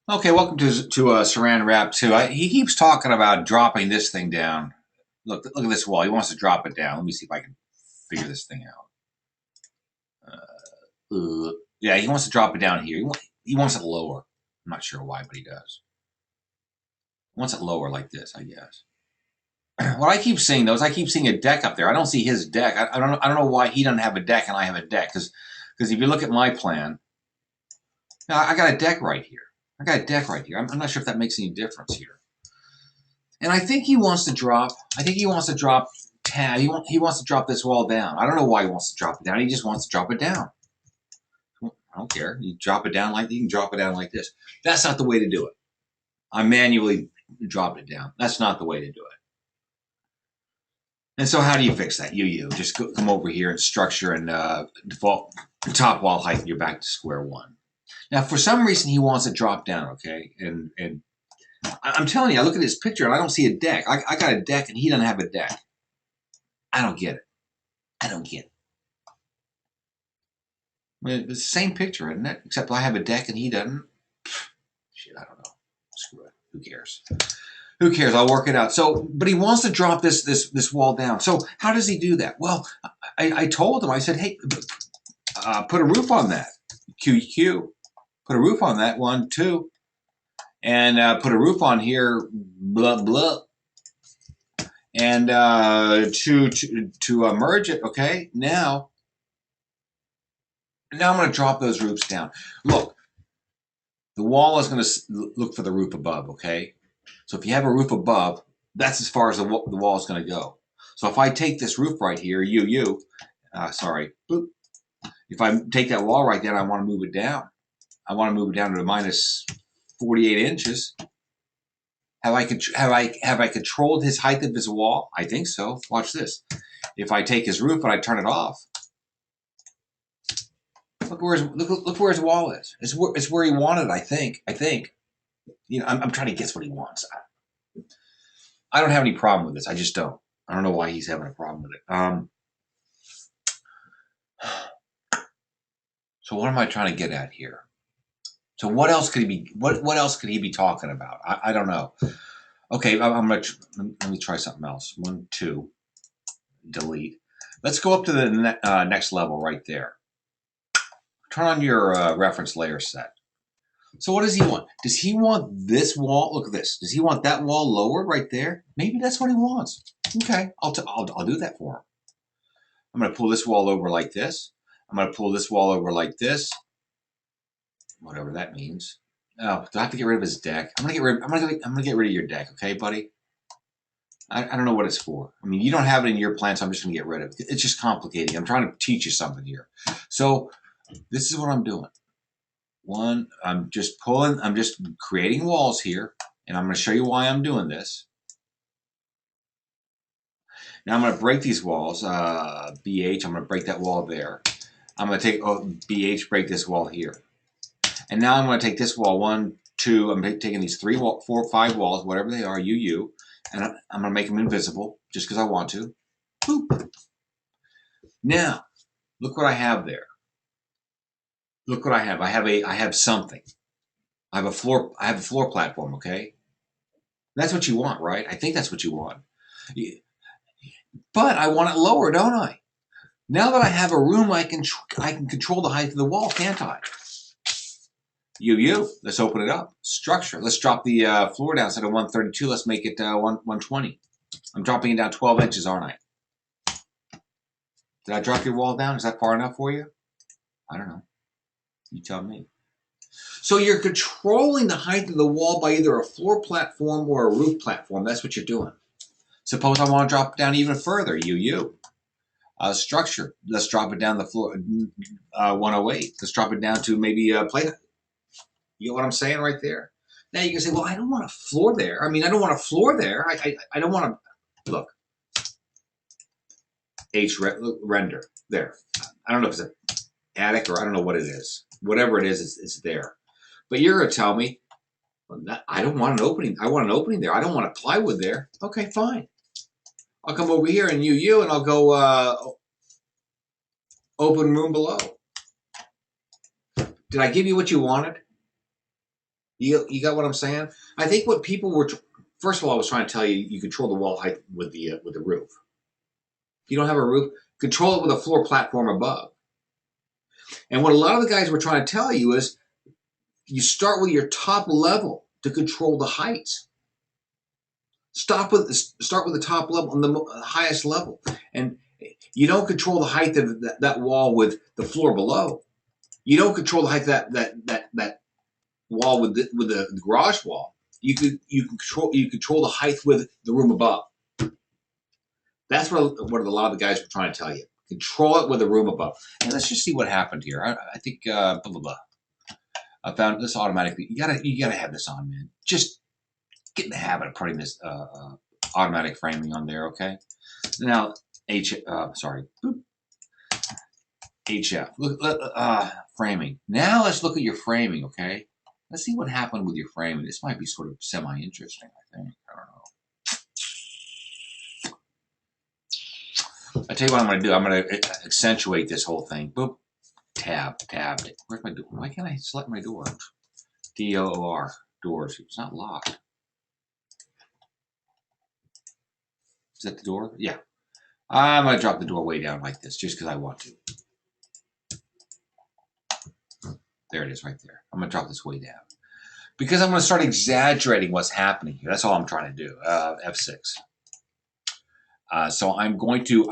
Okay, welcome to SARAN Wrap 2. He keeps talking about dropping this thing down. Look at this wall. He wants to drop it down. Let me see if I can figure this thing out. Yeah, he wants to drop it down here. He wants it lower. I'm not sure why, but he does. He wants it lower like this, I guess. What I keep seeing, though, is I keep seeing a deck up there. I don't see his deck. I don't know why he doesn't have a deck and I have a deck. Because if you look at my plan, now I got a deck right here. I got a deck right here. I'm not sure if that makes any difference here. And I think he wants to drop. I think he wants to drop 10. He wants to drop this wall down. I don't know why he wants to drop it down. He just wants to drop it down. I don't care. You drop it down like you can drop it down like this. That's not the way to do it. I manually dropped it down. That's not the way to do it. And so how do you fix that? You just come over here and structure and default top wall height, and you're back to square one. Now, for some reason, he wants to drop down, okay? And I'm telling you, I look at his picture and I don't see a deck. I got a deck and he doesn't have a deck. I don't get it. I don't get it. I mean, it's the same picture, isn't it? Except I have a deck and he doesn't. Shit, I don't know. Screw it. Who cares? Who cares? I'll work it out. So, but he wants to drop this wall down. So how does he do that? Well, I told him, I said, hey, put a roof on that. QQ. Put a roof on that. 1, 2. And put a roof on here, blah, blah. And to merge it, okay, now I'm going to drop those roofs down. Look, the wall is going to look for the roof above, okay? So if you have a roof above, that's as far as the wall is going to go. So if I take this roof right here, sorry, boop. If I take that wall right there, I want to move it down. I want to move it down to minus 48 inches. Have I controlled his height of his wall? I think so. Watch this. If I take his roof and I turn it off, look where his wall is. It's where he wanted. I think. You know, I'm trying to guess what he wants. I don't have any problem with this. I just don't. I don't know why he's having a problem with it. So what am I trying to get at here? So what else could he be? What else could he be talking about? I don't know. Okay, let me try something else. 1, 2, delete. Let's go up to the next level right there. Turn on your reference layer set. So what does he want? Does he want this wall? Look at this. Does he want that wall lowered right there? Maybe that's what he wants. Okay, I'll do that for him. I'm going to pull this wall over like this. I'm going to pull this wall over like this. Whatever that means. Oh, do I have to get rid of his deck? I'm gonna get rid of your deck, okay, buddy? I don't know what it's for. I mean, you don't have it in your plan, so I'm just gonna get rid of it. It's just complicating. I'm trying to teach you something here. So this is what I'm doing. I'm just creating walls here, and I'm gonna show you why I'm doing this. Now I'm gonna break these walls. BH, I'm gonna break that wall there. I'm gonna take BH, break this wall here. And now I'm going to take this wall, 1, 2, I'm taking these 3, 4, 5 walls, whatever they are, and I'm going to make them invisible just because I want to. Boop. Now, look what I have there. Look what I have. I have something. I have a floor platform, okay? That's what you want, right? I think that's what you want. But I want it lower, don't I? Now that I have a room, I can control the height of the wall, can't I? Let's open it up. Structure. Let's drop the floor down instead of 132. Let's make it 120. I'm dropping it down 12 inches, aren't I? Did I drop your wall down? Is that far enough for you? I don't know. You tell me. So you're controlling the height of the wall by either a floor platform or a roof platform. That's what you're doing. Suppose I want to drop it down even further. Structure. Let's drop it down the floor. 108. Let's drop it down to maybe plate. You know what I'm saying right there? Now you can say, well, I don't want a floor there. I mean, I don't want a floor there. I don't want to, look. Render, there. I don't know if it's an attic or I don't know what it is. Whatever it is, it's there. But you're going to tell me, well, I don't want an opening. I want an opening there. I don't want a plywood there. Okay, fine. I'll come over here and and I'll go open room below. Did I give you what you wanted? You got what I'm saying? I think what people were, first of all, I was trying to tell you, you control the wall height with the roof. If you don't have a roof, control it with a floor platform above. And what a lot of the guys were trying to tell you is you start with your top level to control the heights. Start with the top level and the highest level, and you don't control the height of that wall with the floor below. You don't control the height of that wall with the garage wall. You control the height with the room above. That's what a lot of the guys were trying to tell you. Control it with the room above. And let's just see what happened here. I think blah blah blah. I found this automatically. You gotta have this on, man. Just get in the habit of putting this automatic framing on there. Okay. Now boop. HF. Look, framing. Now let's look at your framing. Okay. Let's see what happened with your framing. This might be sort of semi-interesting. I think. I don't know. I tell you what I'm going to do. I'm going to accentuate this whole thing. Boop. Tabbed. Where's my door? Why can't I select my door? DOOR. Doors. It's not locked. Is that the door? Yeah. I'm going to drop the door way down like this just because I want to. There it is right there. I'm going to drop this way down. Because I'm going to start exaggerating what's happening here. That's all I'm trying to do. F6. So I'm going to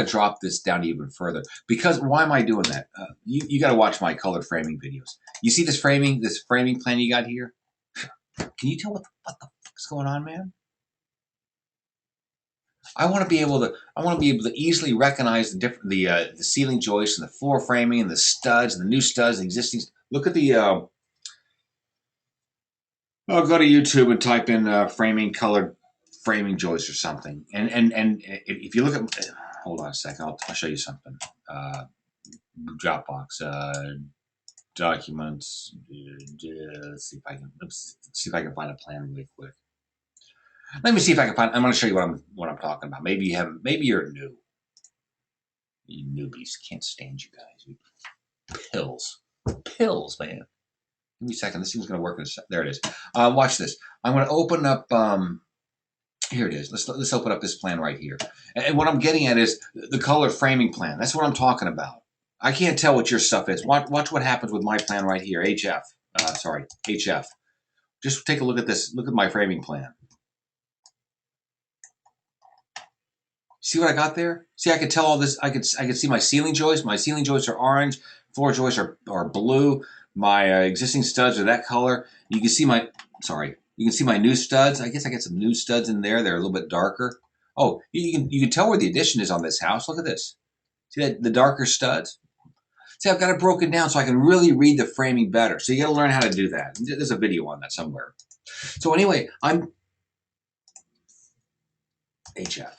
drop this down even further. Because why am I doing that? You got to watch my colored framing videos. You see this framing plan you got here? Can you tell what the fuck's going on, man? I want to be able to easily recognize the ceiling joists and the floor framing and the studs and the new studs and existing. Look at the. I'll go to YouTube and type in framing colored framing joists or something. And if you look at, hold on a second, I'll show you something. Dropbox documents. Let's see if I can find a plan really quick. Let me see if I can find. I'm going to show you what I'm talking about. Maybe you're new. You newbies, can't stand you guys. You pills, man. Give me a second. This thing's going to work in a second. There it is. Watch this. I'm going to open up. Here it is. Let's open up this plan right here. And what I'm getting at is the colored framing plan. That's what I'm talking about. I can't tell what your stuff is. Watch what happens with my plan right here. HF. HF. Just take a look at this. Look at my framing plan. See what I got there? See, I could tell all this. I could see my ceiling joists. My ceiling joists are orange. Floor joists are blue. My existing studs are that color. You can see you can see my new studs. I guess I get some new studs in there. They're a little bit darker. Oh, you can tell where the addition is on this house. Look at this. See that the darker studs? See, I've got it broken down so I can really read the framing better. So you got to learn how to do that. There's a video on that somewhere. So anyway, I'm HF.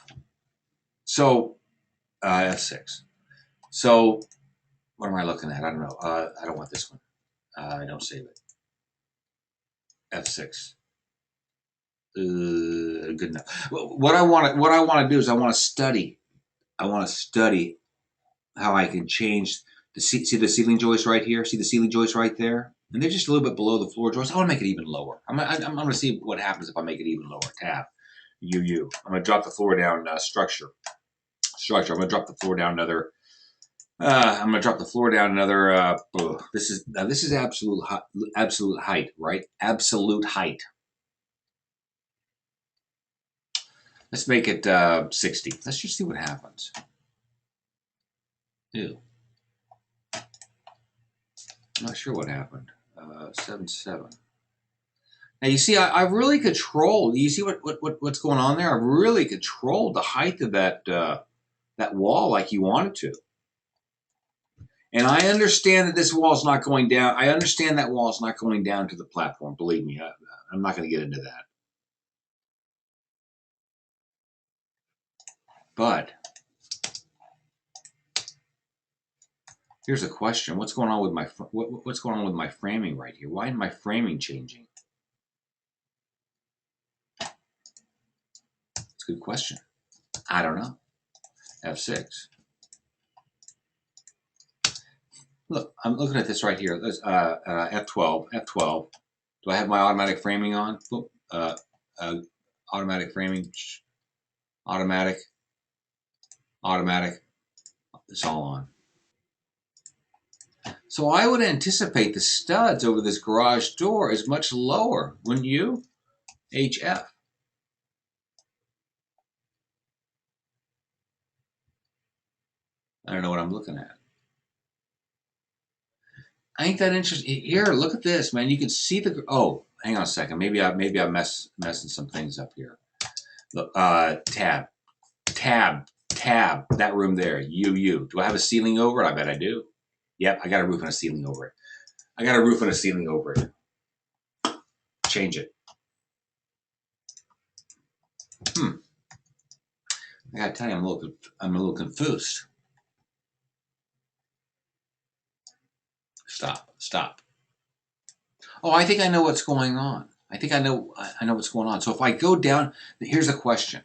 So F6. So what am I looking at? I don't know. I don't want this one. I don't save it. F6. Good enough. What I want to do is I want to study. I want to study how I can change see the ceiling joist right here. See the ceiling joist right there, and they're just a little bit below the floor joist. I want to make it even lower. I'm going to see what happens if I make it even lower. Tab. I'm going to drop the floor down. Structure. I'm going to drop the floor down another. I'm going to drop the floor down another. This is absolute height, right? Absolute height. Let's make it 60. Let's just see what happens. Ew. I'm not sure what happened. 7. Now you see, I've really controlled. You see what's going on there? I've really controlled the height of that wall like you wanted to. And I understand that this wall is not going down. I understand that wall is not going down to the platform. Believe me, I'm not going to get into that. But here's a question: what's going on with my framing right here? Why is my framing changing? It's a good question. I don't know. F6. Look, I'm looking at this right here. F12. Do I have my automatic framing on? Automatic framing, automatic, automatic. It's all on. So I would anticipate the studs over this garage door is much lower, wouldn't you? HF. I don't know what I'm looking at. Ain't that interesting? Here, look at this, man. You can see the. Oh, hang on a second. Maybe I'm messing some things up here. Look, tab. That room there. UU. Do I have a ceiling over it? I bet I do. Yep, I got a roof and a ceiling over it. I got a roof and a ceiling over it. Change it. I gotta tell you, I'm a little confused. Stop. Oh, I think I know what's going on. I think I know what's going on. So if I go down, here's a question.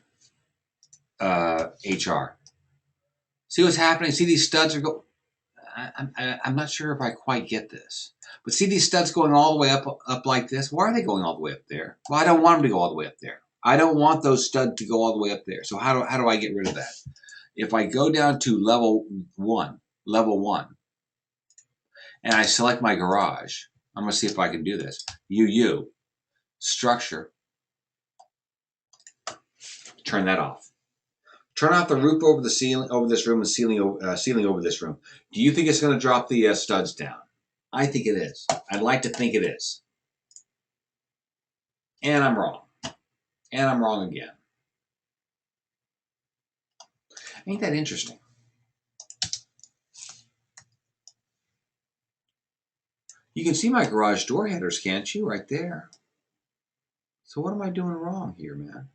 HR. See what's happening? See these studs are go. I'm not sure if I quite get this, but see these studs going all the way up like this. Why are they going all the way up there? Well, I don't want them to go all the way up there. I don't want those studs to go all the way up there. So how do I get rid of that? If I go down to level one, and I select my garage, I'm going to see if I can do this. UU, structure, turn that off. Turn off the roof over the ceiling, over this room, and ceiling over this room. Do you think it's going to drop the studs down? I think it is. I'd like to think it is. And I'm wrong. And I'm wrong again. Ain't that interesting? You can see my garage door headers, can't you? Right there. So what am I doing wrong here, man?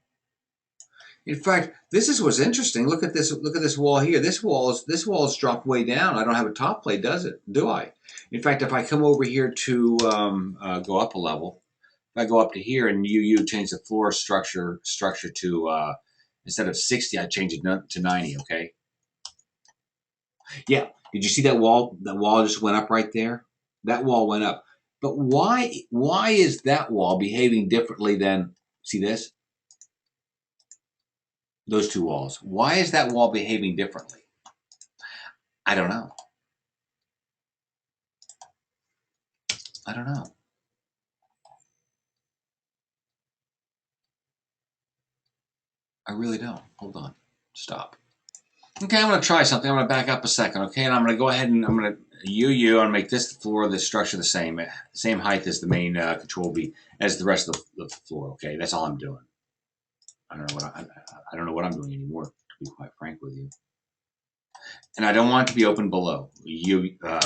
In fact, this is what's interesting. Look at this. Look at this wall here. This wall is dropped way down. I don't have a top plate, do I? In fact, if I come over here to go up a level, if I go up to here and you change the floor structure to instead of 60, I change it to 90. Okay. Yeah. Did you see that wall? That wall just went up right there. That wall went up. But why is that wall behaving differently than? See this? Those two walls. Why is that wall behaving differently? I don't know. I don't know. I really don't. Hold on. Stop. Okay, I'm going to try something. I'm going to back up a second, okay? And I'm going to go ahead and I'm going to and make this floor, this structure the same height as the main control B, as the rest of the floor, okay? That's all I'm doing. I don't know what I'm doing anymore, to be quite frank with you. And I don't want it to be open below. I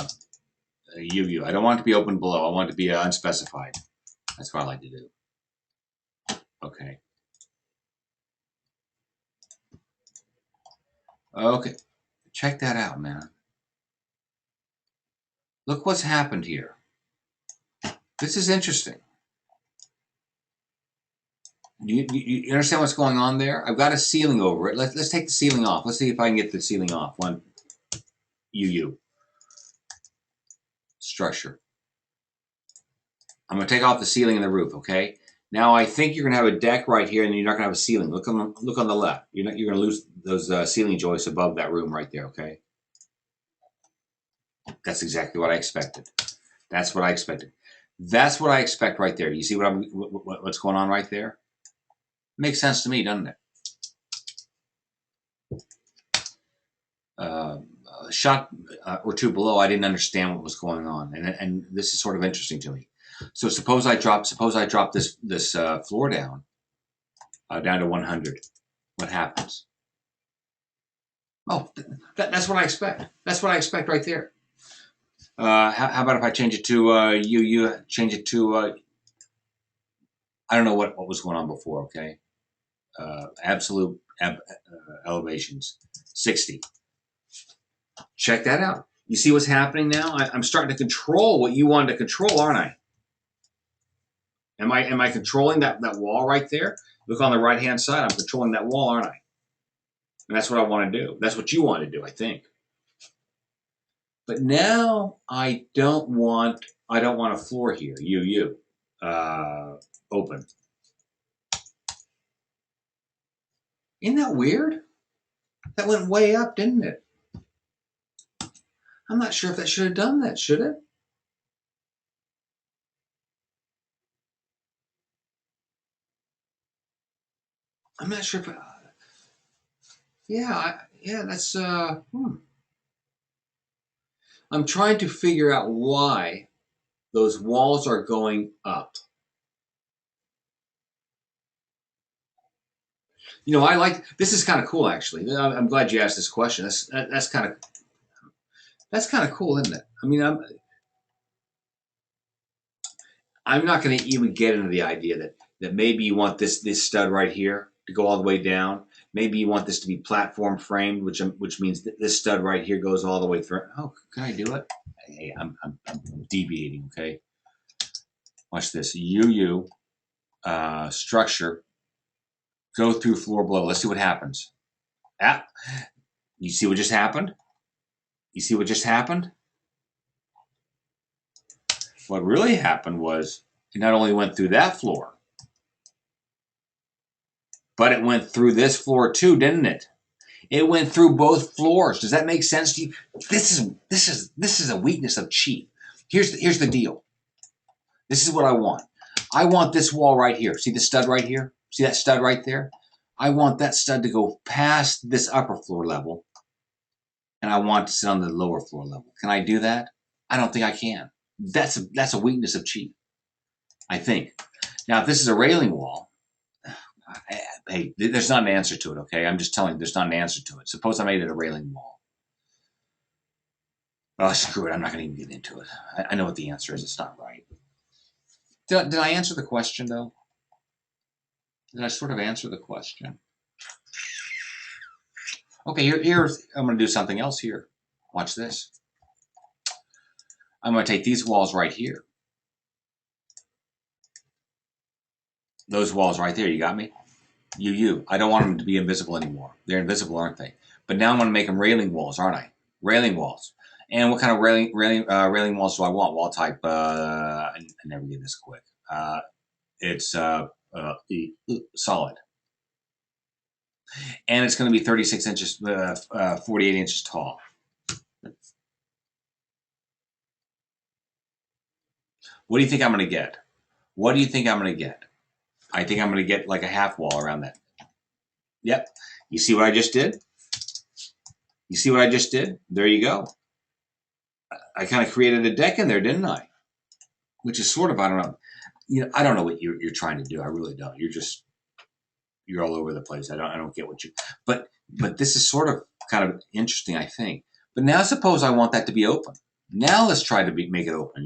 don't want it to be open below. I want it to be unspecified. That's what I like to do. Okay. Okay. Check that out, man. Look what's happened here. This is interesting. You understand what's going on there? I've got a ceiling over it. Let's take the ceiling off. Let's see if I can get the ceiling off. One, UU. Structure. I'm going to take off the ceiling and the roof, okay? Now I think you're going to have a deck right here, and you're not going to have a ceiling. Look on the left. You're going to lose those ceiling joists above that room right there, okay? That's exactly what I expected. That's what I expected. That's what I expect right there. You see what's going on right there? Makes sense to me, doesn't it? A shot or two below, I didn't understand what was going on, and this is sort of interesting to me. So suppose I drop this floor down to 100. What happens? Oh, that's what I expect. That's what I expect right there. How about if I change it to you change it to I don't know what was going on before. Okay, absolute elevations 60. Check that out. You see what's happening now? I'm starting to control what you wanted to control, aren't I? Am I controlling that wall right there? Look on the right hand side. I'm controlling that wall, aren't I? And that's what I want to do. That's what you want to do, I think. But now I don't want a floor here. open. Isn't that weird? That went way up, didn't it? I'm not sure if that should have done that, should it? I'm not sure if yeah, that's I'm trying to figure out why those walls are going up. You know, I like this is kind of cool actually. I'm glad you asked this question. That's kind of cool, isn't it? I mean, I'm not going to even get into the idea that maybe you want this stud right here to go all the way down. Maybe you want this to be platform framed, which means that this stud right here goes all the way through. Oh, can I do it? Hey, I'm deviating. Okay, watch this. Structure go through floor below. Let's see what happens. Ah, you see what just happened? You see what just happened? What really happened was it not only went through that floor, but it went through this floor too, didn't it? It went through both floors. Does that make sense to you? This is a weakness of cheap. Here's the deal. This is what I want. I want this wall right here. See the stud right here? See that stud right there? I want that stud to go past this upper floor level, and I want to sit on the lower floor level. Can I do that? I don't think I can. That's a weakness of cheap, I think. Now, if this is a railing wall, hey, there's not an answer to it, okay? I'm just telling you, there's not an answer to it. Suppose I made it a railing wall. Oh, screw it. I'm not going to even get into it. I know what the answer is. It's not right. Did I answer the question, though? Did I sort of answer the question? Okay, here I'm going to do something else here. Watch this. I'm going to take these walls right here. Those walls right there, you got me? I don't want them to be invisible anymore. They're invisible, aren't they? But now I'm going to make them railing walls, aren't I? Railing walls. And what kind of railing walls do I want? Wall type, I never get this quick. It's solid. And it's going to be 36 inches, 48 inches tall. What do you think I'm going to get? What do you think I'm going to get? I think I'm going to get like a half wall around that. Yep. You see what I just did? You see what I just did? There you go. I kind of created a deck in there, didn't I? Which is sort of, I don't know. You know, I don't know what you're trying to do. I really don't. You're all over the place. I don't get what you. But this is sort of kind of interesting, I think. But now suppose I want that to be open. Now let's try to make it open.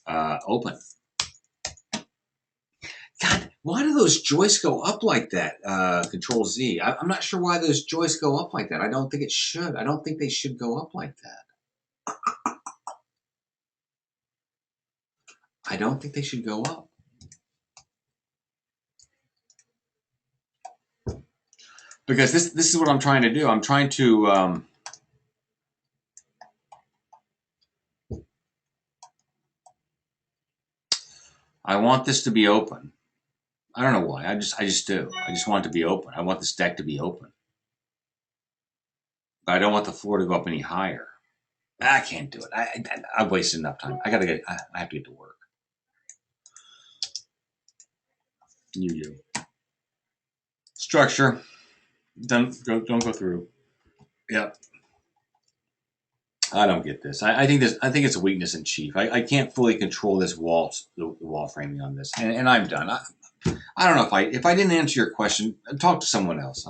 Open. God, why do those joists go up like that? Control Z. I'm not sure why those joists go up like that. I don't think it should. I don't think they should go up like that. I don't think they should go up. Because this is what I'm trying to do. I'm trying to I want this to be open. I don't know why. I just do. I just want it to be open. I want this deck to be open. But I don't want the floor to go up any higher. I can't do it. I've wasted enough time. I have to get to work. Structure. Don't go through. Yep. I don't get this. I think it's a weakness in chief. I can't fully control this wall, the wall framing on this, and I'm done. I don't know if I didn't answer your question, talk to someone else.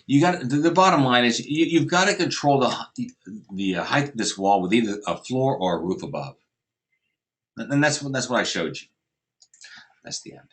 You got the bottom line is you've got to control the height of this wall with either a floor or a roof above, and that's what I showed you. That's the end.